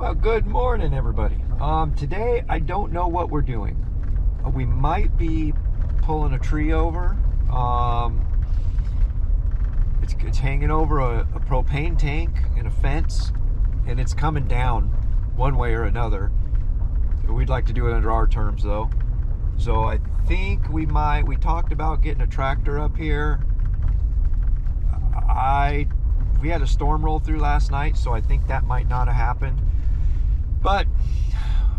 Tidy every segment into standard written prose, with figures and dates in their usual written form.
Well, good morning, everybody. Today I don't know what we're doing. We might be pulling a tree over. It's hanging over a propane tank in a fence, and it's coming down one way or another. We'd like to do it under our terms, though. So I think we talked about getting a tractor up here. We had a storm roll through last night, so I think that might not have happened. But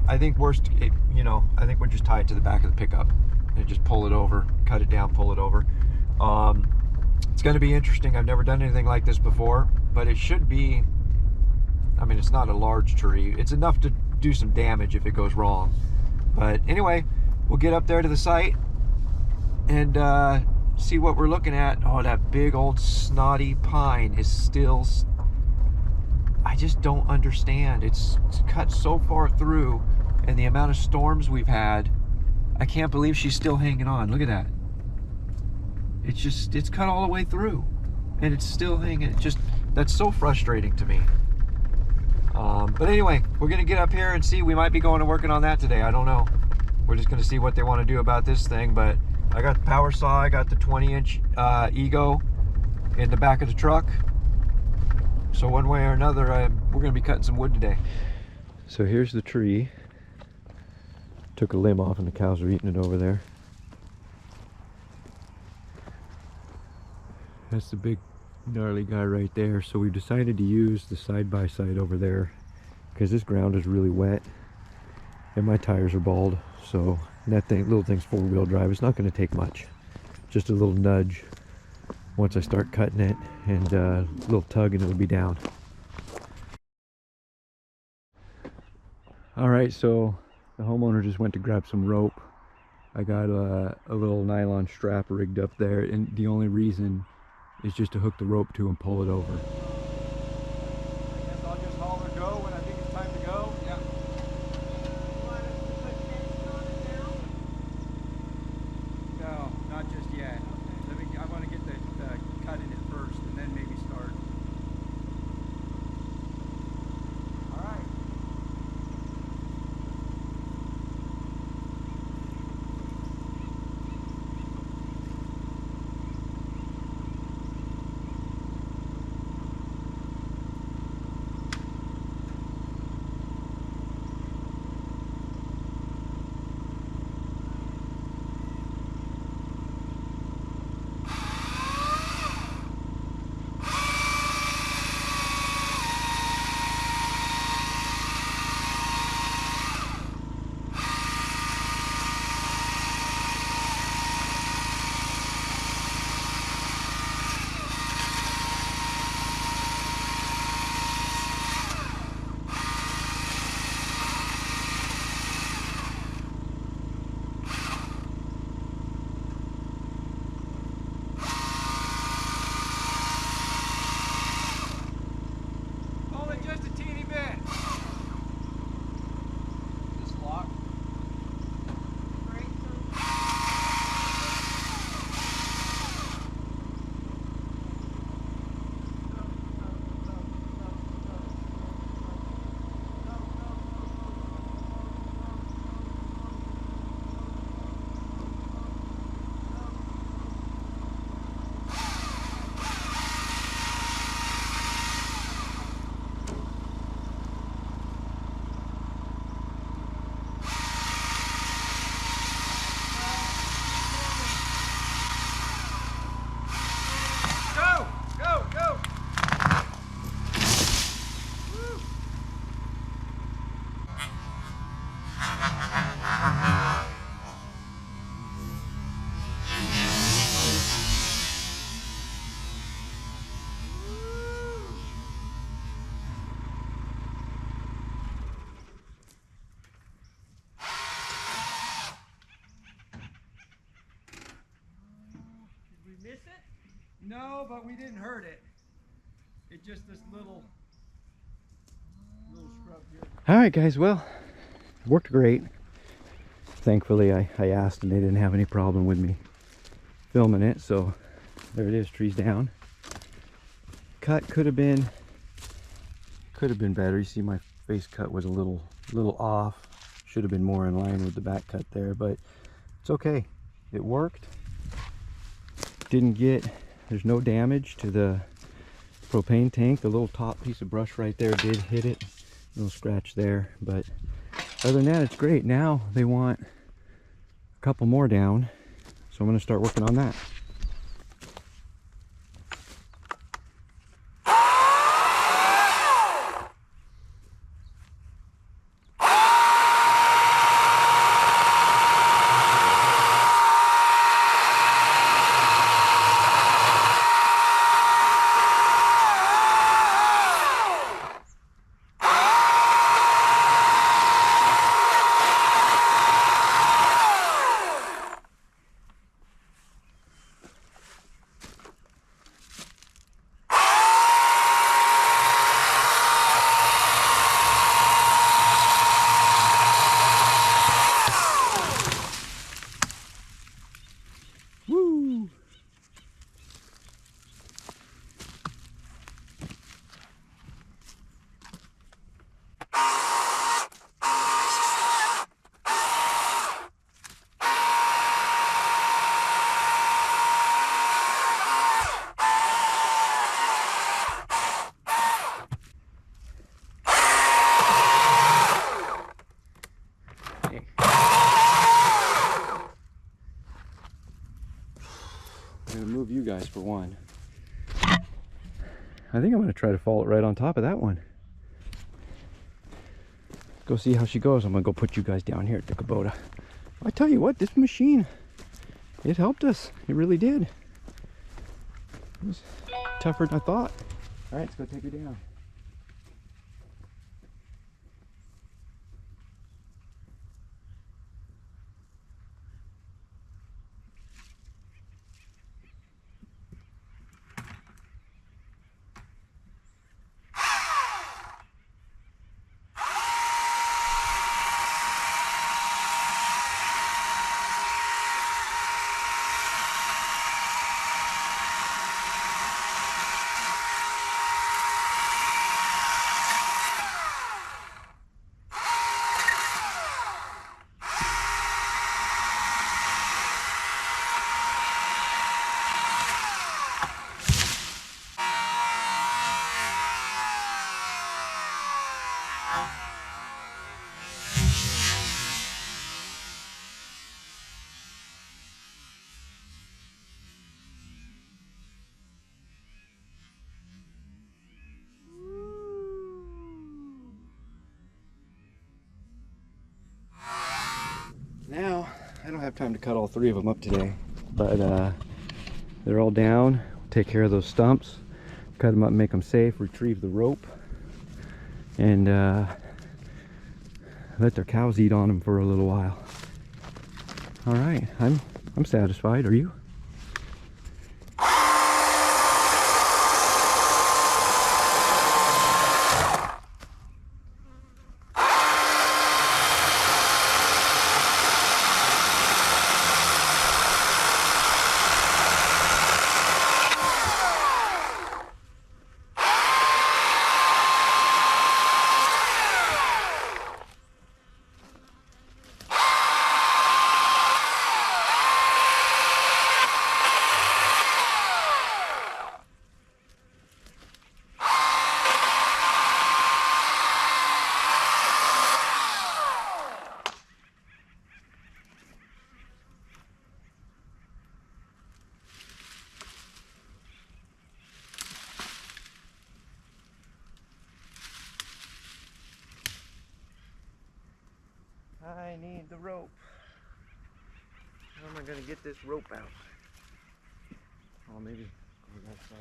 I think I think we'll just tie it to the back of the pickup and just pull it over, cut it down, pull it over. It's going to be interesting. I've never done anything like this before, but it should be, I mean, it's not a large tree. It's enough to do some damage if it goes wrong. But anyway, we'll get up there to the site and see what we're looking at. Oh, that big old snotty pine is still, I just don't understand. It's cut so far through, and the amount of storms we've had, I can't believe she's still hanging on. Look at that. It's cut all the way through, and it's still hanging. That's so frustrating to me. But anyway, we're gonna get up here and see. We might be going and working on that today. I don't know. We're just gonna see what they want to do about this thing. But I got the power saw. I got the 20-inch Ego in the back of the truck. So one way or another, we're gonna be cutting some wood today. So here's the tree. Took a limb off and the cows are eating it over there. That's the big gnarly guy right there. So we decided to use the side-by-side over there because this ground is really wet and my tires are bald. So that little thing's 4-wheel drive. It's not going to take much. Just a little nudge once I start cutting it, and a little tug and it'll be down. Alright, so the homeowner just went to grab some rope. I got a little nylon strap rigged up there, and the only reason is just to hook the rope to and pull it over. I guess I'll just holler go when I think it's time to go. Yeah. You want us to put tension on it now? No, not just yet. Okay. I want to get the cut in it first and then maybe start. All right. Miss it? No, but we didn't hurt it. It's just this little scrub here. All right, guys. Well, it worked great. Thankfully, I asked and they didn't have any problem with me filming it. So there it is, trees down. Cut could have been better. You see my Face cut was a little off. Should have been more in line with the back cut there, but it's okay. It worked. There's no damage to the propane tank. The little top piece of brush right there did hit it. No scratch there, but other than that, it's great. Now they want a couple more down, so I'm going to start working on that. Woo! I'm gonna move you guys for one. I think I'm gonna try to fall it right on top of that one. Go see how she goes. I'm gonna go put you guys down here at the Kubota. I tell you what, this machine, it helped us. It really did. It was tougher than I thought. All right, let's go take her down. Now, I don't have time to cut all three of them up today, but they're all down. Take care of those stumps, cut them up, make them safe, retrieve the rope, and let their cows eat on them for a little while. All right, I'm satisfied. Are you? I need the rope. How am I going to get this rope out? Oh, maybe on that side.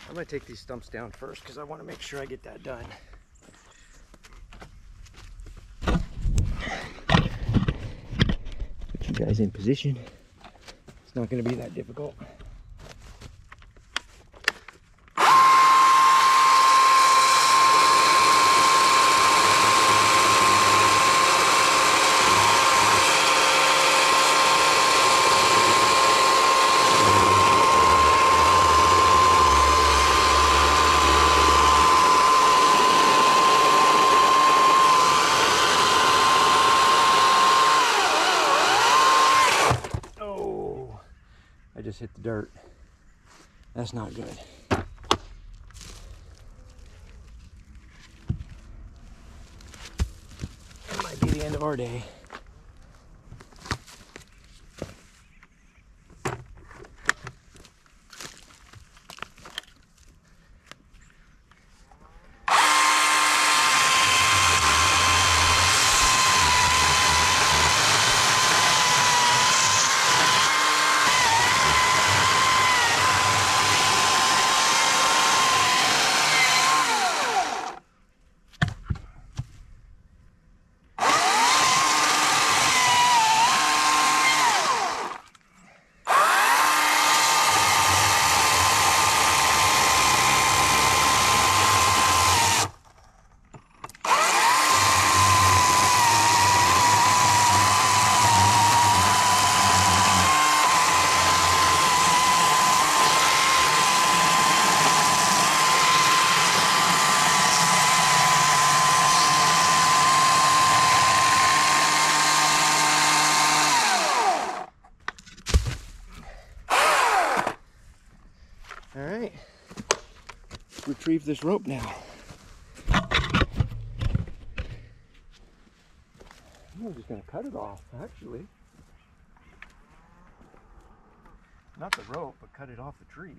I'm going to take these stumps down first because I want to make sure I get that done. Put you guys in position. It's not going to be that difficult. dirt. That's not good. That might be the end of our day. All right, retrieve this rope now. I'm just gonna cut it off, actually. Not the rope, but cut it off the tree.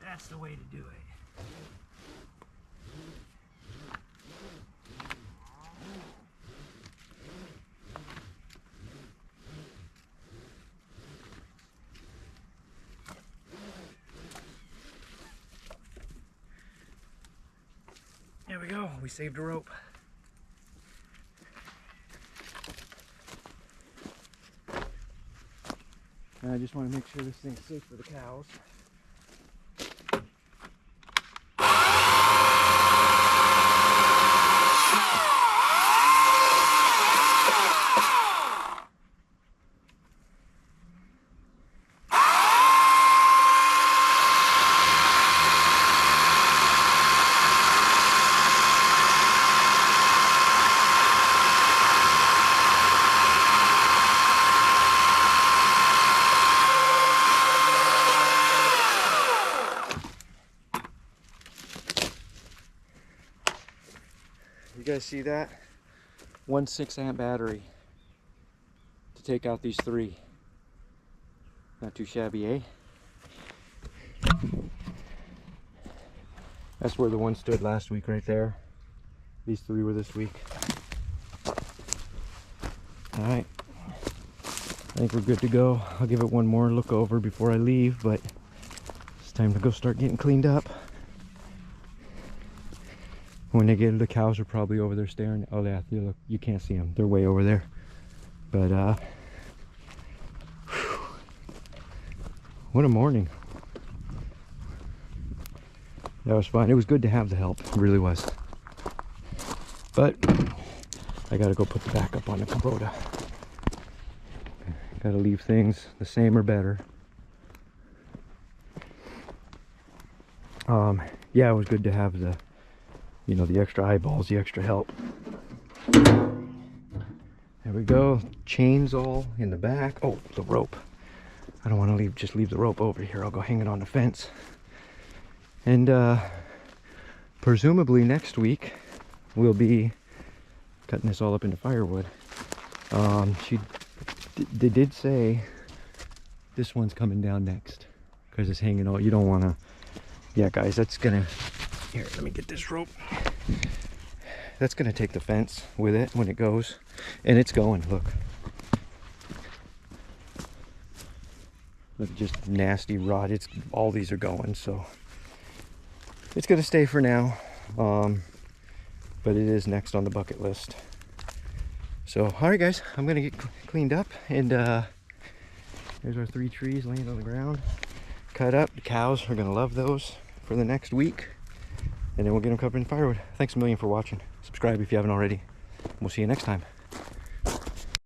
That's the way to do it. There we go, we saved a rope. I just want to make sure this thing's safe for the cows. You guys see that? 1 6-amp battery to take out these 3. Not too shabby, eh? That's where the one stood last week, right there. These 3 were this week. All right, I think we're good to go. I'll give it one more look over before I leave, but it's time to go start getting cleaned up. When they get, the cows are probably over there staring. Oh yeah, look, you can't see them. They're way over there. But what a morning. That was fun. It was good to have the help. It really was. But I gotta go put the back up on the Kubota. Gotta leave things the same or better. Yeah, it was good to have the, you know, the extra eyeballs, the extra help. There we go. Chains all in the back. Oh, the rope. I don't want to just leave the rope over here. I'll go hang it on the fence. And presumably next week we'll be cutting this all up into firewood. They did say this one's coming down next because it's hanging all. You don't want to. Yeah, guys, that's gonna. Here, let me get this rope. That's gonna take the fence with it when it goes, and it's going. Look, just nasty rot. It's all these are going, so it's gonna stay for now. But it is next on the bucket list. So, all right, guys, I'm gonna get cleaned up, and There's our 3 trees laying on the ground. Cut up. The cows are gonna love those for the next week. And then we'll get them covered in firewood. Thanks a million for watching. Subscribe if you haven't already. We'll see you next time.